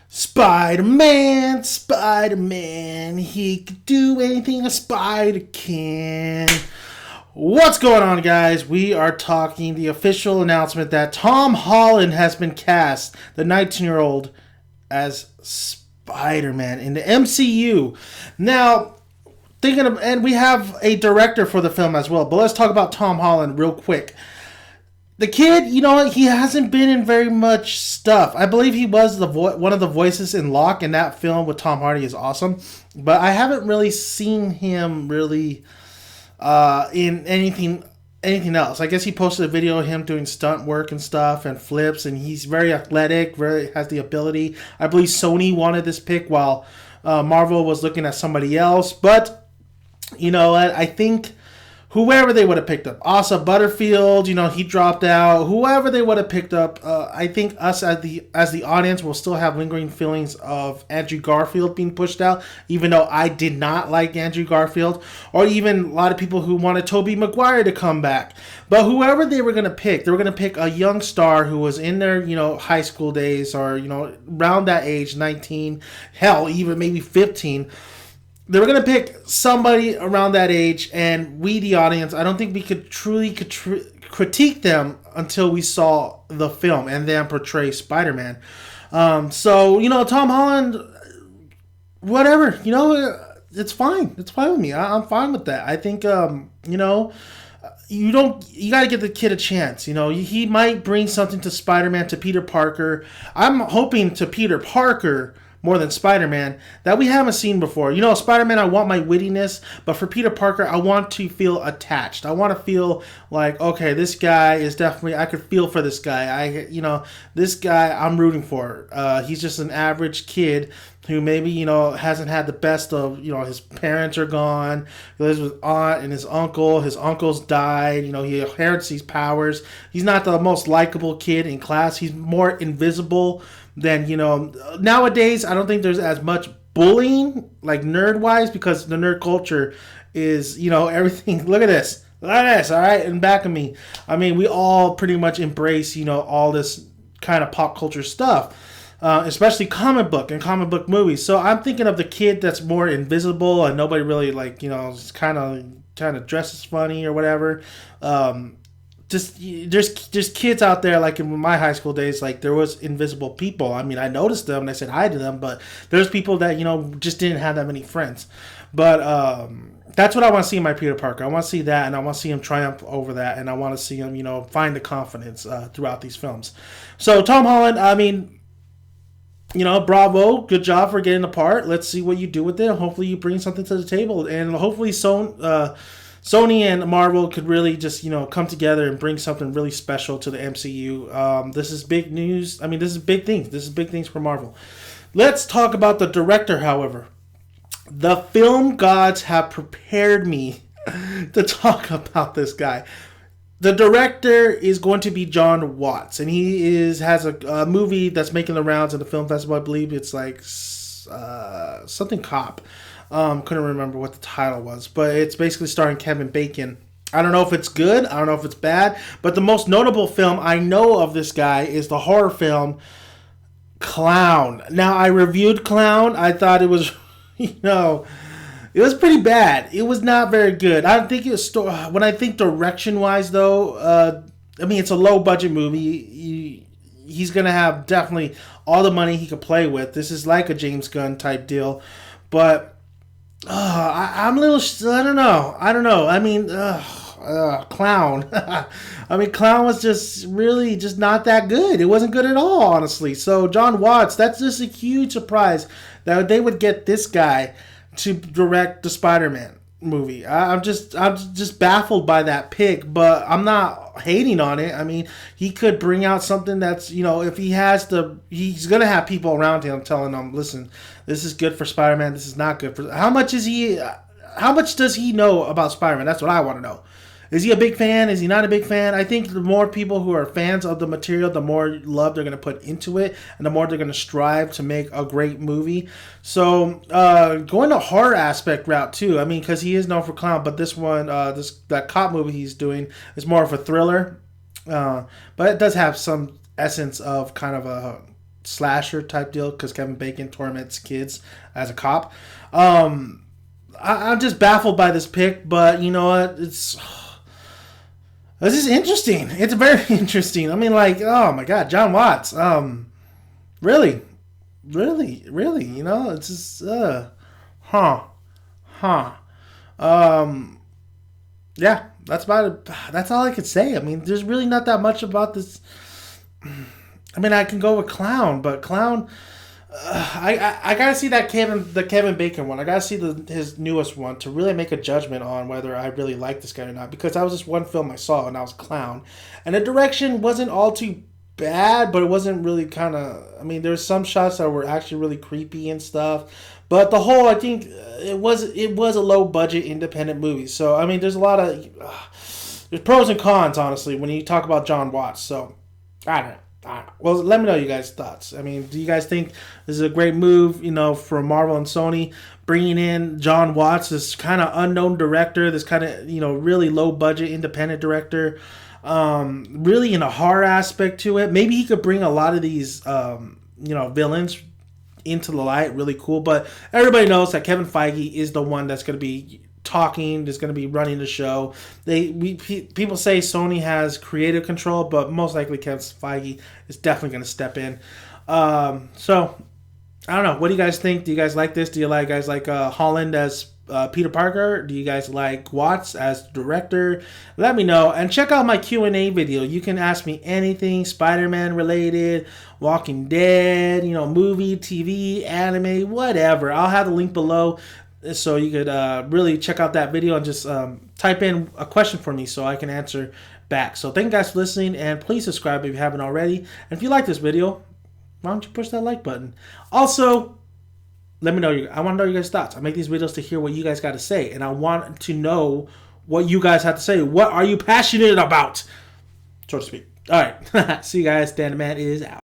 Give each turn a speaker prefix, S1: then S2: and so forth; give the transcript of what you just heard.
S1: Spider-Man, Spider-Man, he could do anything a spider can. What's going on, guys? We are talking the official announcement that Tom Holland has been cast, the 19-year-old, as Spider-Man in the MCU. Now, and we have a director for the film as well, but let's talk about Tom Holland real quick. The kid, he hasn't been in very much stuff. I believe he was one of the voices in Locke, and that film with Tom Hardy is awesome. But I haven't really seen him really in anything else. I guess he posted a video of him doing stunt work and stuff and flips, and he's very athletic, very has the ability. I believe Sony wanted this pick while Marvel was looking at somebody else. But you know what? I think whoever they would have picked up, Asa Butterfield, he dropped out. Whoever they would have picked up, I think us as the audience will still have lingering feelings of Andrew Garfield being pushed out, even though I did not like Andrew Garfield, or even a lot of people who wanted Tobey Maguire to come back. But whoever they were going to pick, they were going to pick a young star who was in their, high school days or, around that age, 19, hell, even maybe 15. They were going to pick somebody around that age, and we, the audience, I don't think we could truly critique them until we saw the film and them portray Spider-Man. So, Tom Holland, whatever, it's fine. It's fine with me. I'm fine with that. I think, you got to give the kid a chance. He might bring something to Spider-Man, to Peter Parker. I'm hoping to Peter Parker more than Spider-Man that we haven't seen before. Spider-Man, I want my wittiness, but for Peter Parker, I want to feel attached. I want to feel like, okay, this guy is definitely, I could feel for this guy. This guy I'm rooting for. He's just an average kid who maybe, hasn't had the best of, his parents are gone. He lives with aunt and his uncle. His uncle's died. He inherits these powers. He's not the most likable kid in class. He's more invisible than, nowadays. I don't think there's as much bullying, like nerd-wise, because the nerd culture is, everything. Look at this. All right, in back of me. I mean, we all pretty much embrace, all this kind of pop culture stuff. Especially comic book and comic book movies. So I'm thinking of the kid that's more invisible and nobody really kind of dresses funny or whatever. Just there's kids out there like in my high school days, like there was invisible people. I mean, I noticed them and I said hi to them, but there's people that just didn't have that many friends. But that's what I want to see in my Peter Parker. I want to see that, and I want to see him triumph over that, and I want to see him find the confidence throughout these films. So Tom Holland, I mean, bravo, good job for getting the part. Let's see what you do with it. Hopefully you bring something to the table, and hopefully Sony and Marvel could really just, come together and bring something really special to the MCU. This is big news. I mean, this is big things. This is big things for Marvel. Let's talk about the director, however. The film gods have prepared me to talk about this guy. The director is going to be John Watts, and he has a movie that's making the rounds at the film festival. I believe it's like something cop. Couldn't remember what the title was, but it's basically starring Kevin Bacon. I don't know if it's good. I don't know if it's bad, but the most notable film I know of this guy is the horror film Clown. Now, I reviewed Clown. I thought it was, it was pretty bad. It was not very good. I don't think it was. When I think direction-wise, though, I mean, it's a low-budget movie. He's going to have definitely all the money he could play with. This is like a James Gunn type deal. But I'm a little. I don't know. I mean, Clown. I mean, Clown was just really just not that good. It wasn't good at all, honestly. So John Watts, that's just a huge surprise that they would get this guy to direct the Spider-Man movie. I'm just baffled by that pick, but I'm not hating on it. I mean, he could bring out something that's, if he has he's going to have people around him telling him, listen, this is good for Spider-Man, this is not good for, how much does he know about Spider-Man? That's what I want to know. Is he a big fan? Is he not a big fan? I think the more people who are fans of the material, the more love they're going to put into it, and the more they're going to strive to make a great movie. So, going the horror aspect route too. I mean, because he is known for Clown, but this one, that cop movie he's doing is more of a thriller. But it does have some essence of kind of a slasher type deal because Kevin Bacon torments kids as a cop. I'm just baffled by this pick, but you know what? This is interesting. It's very interesting. I mean, like, oh my God, John Watts. Really, you know, it's just, yeah, that's about it. That's all I could say. I mean, there's really not that much about this. I mean, I can go with Clown, but Clown, I gotta see the Kevin Bacon one. I gotta see his newest one to really make a judgment on whether I really like this guy or not. Because that was just one film I saw, and that was Clown, and the direction wasn't all too bad, but it wasn't really kind of. I mean, there's some shots that were actually really creepy and stuff, but the whole, I think it was a low budget independent movie. So I mean, there's a lot of there's pros and cons, honestly, when you talk about John Watts. So I don't know. Well, let me know you guys' thoughts. I mean, do you guys think this is a great move, you know, for Marvel and Sony, bringing in John Watts, this kind of unknown director, this kind of, you know, really low-budget independent director, really in a horror aspect to it. Maybe he could bring a lot of these, you know, villains into the light, really cool. But everybody knows that Kevin Feige is the one that's going to be talking, is going to be running the show. People say Sony has creative control, but most likely Kevin Feige is definitely going to step in. So I don't know. What do you guys think? Do you guys like this? Do you guys like Holland as Peter Parker? Do you guys like Watts as director? Let me know, and check out my Q&A video. You can ask me anything Spider-Man related, Walking Dead, you know, movie, TV, anime, whatever. I'll have the link below, so you could really check out that video and just type in a question for me so I can answer back. So thank you guys for listening, and please subscribe if you haven't already. And if you like this video, why don't you push that like button? Also, let me know. I want to know your guys' thoughts. I make these videos to hear what you guys got to say, and I want to know what you guys have to say. What are you passionate about, so to speak? All right. See you guys. Dan the Man is out.